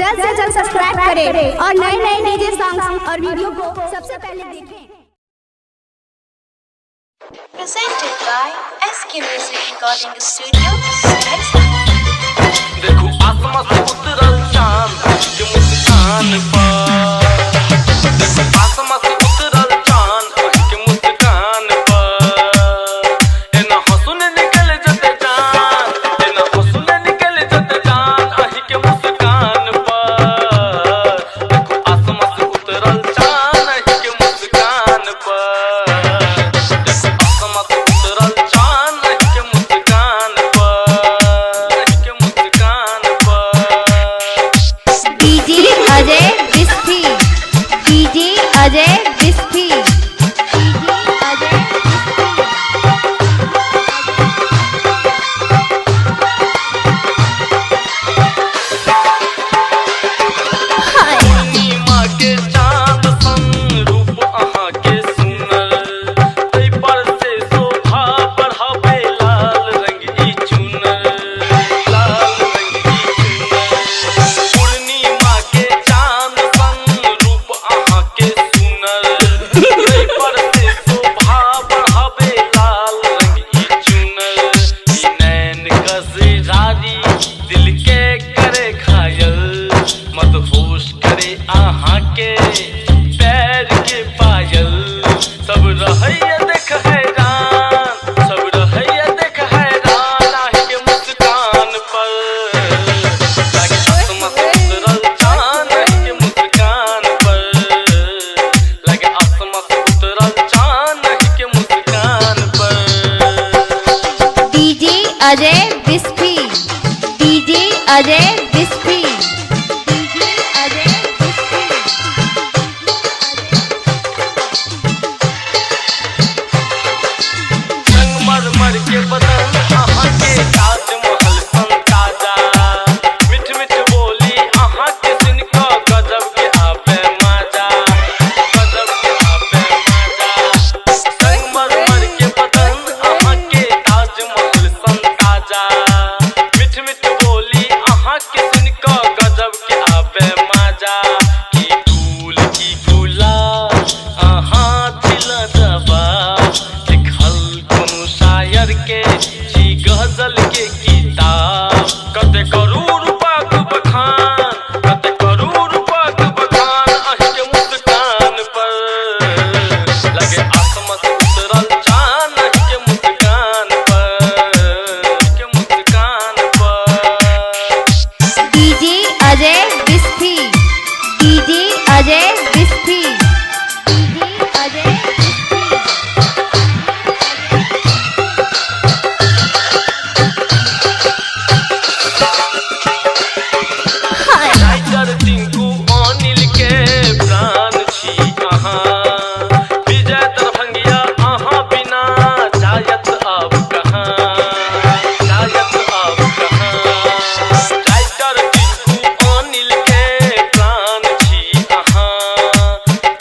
जल्द से जल्द सब्सक्राइब करें और नए डीजे सॉन्ग और वीडियो को सबसे पहले देखें। Presented by SK Music Recording Studio. देखो आसमां से उतरल चांद के मुस्कान पर, देखो आसमां से उतरल चांद के मुस्कान पर, ए ना हंसुन निकल जते जान, ए ना हंसुन निकल जते जान आही के मुस्कान पर, देखो आसमां से उतरल चांद आही के मुस्कान पर, देखो आसमां से उतरल चांद आही के मुस्कान पर, आही के मुस्कान पर। DJ Ajay Bisfi, DJ Ajay Bisfi, DJ Ajay पूर्णिमा के चांद सन रूप अहाँ के सुनर, तै पर से शोभा बढ़ावे लाल रंग ई चुनर, लाल रंग ई चुनर। पूर्णिमा के चांद सन रूप अहाँ के सुनर, तै पर से शोभा बढ़ावे लाल रंग ई चुनर। ई नैन गजरारी दिल के करे घायल, मदहोश करे अहाँ के पैर के पायल। सब रहैया देख हैरान, सब रहैया देख हैरान आही के मुस्कान पर, लागे आसमां से उतरल चांद आही के मुस्कान पर, लागे आसमां से उतरल चांद आही के मुस्कान पर। DJ Ajay Bisfi, DJ Ajay Bisfi, DJ Ajay Bisfi. संगमरमर के बदन अहाँ के ताजमहल सन ताजा, मीठ मीठ बोली अहाँ के सुन कऽ गजब के आबे मजा, गजब के आबे मजा। संगमरमर के बदन अहाँ के ताजमहल सन ताजा, मीठ मीठ बोली अहाँ के सुन कऽ गजब के आबे मजा। की फूल की गुलाब अहाँ छिला दबा, लिखल कोनो शायर के छी गजल के किताब। कते करोड़ रूपक बखान, कते करोड़ रूपक बखान आही के मुस्कान पर, लगे आसमां से उतरल चांद आही के मुस्कान पर, के मुस्कान पर। DJ Ajay Bisfi, DJ Ajay Bisfi, DJ Ajay Bisfi. Tiger Tinku Anil के प्राण छी अहाँ, विजय दरभंगिया अहाँ बिना जायत अब कहाँ, जायत अब कहाँ। टाइगर टिंकू अनिल के प्राण छी अहाँ,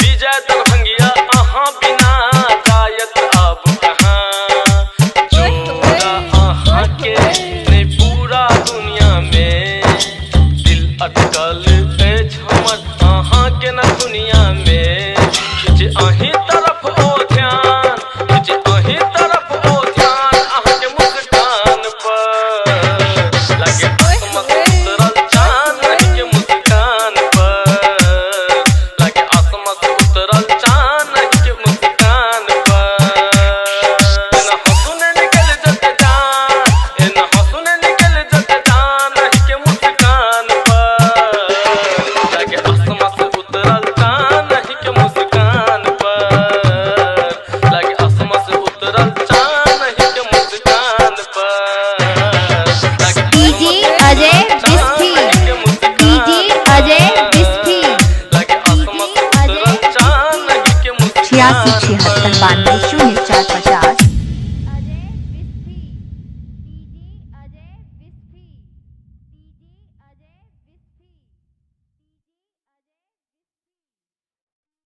विजय दरभंगिया अहाँ बिना जायत अब कहाँ। जोड़ा अहाँ के ने पूरा दुनिया में, दिल अटकल अछि हमर अहाँ के न दुनिया में। खिंचे अहीं तरफ ओ ध्यान, खिंचे अहीं तरफ ओ ध्यान अहाँ के मुस्कान पर, लागे आसमां से उतरल चांद आही के मुस्कान पर, लागे आसमां से उतरल चांद आही के मुस्कान पर। ना हंसुन निकल जते जान, ए ना हंसुन निकल जते जान आही के मुस्कान पर, लागे आसमां से उतरल चांद आही के मुस्कान पर, लागे आसमां से उतरल चांद आही के मुस्कान पर, लागे डीजे अजय बिस्फी, डीजे अजय बिस्फी, लागे आसमां से उतरल चांद आही के मुस्कान 86 76 92 04 50।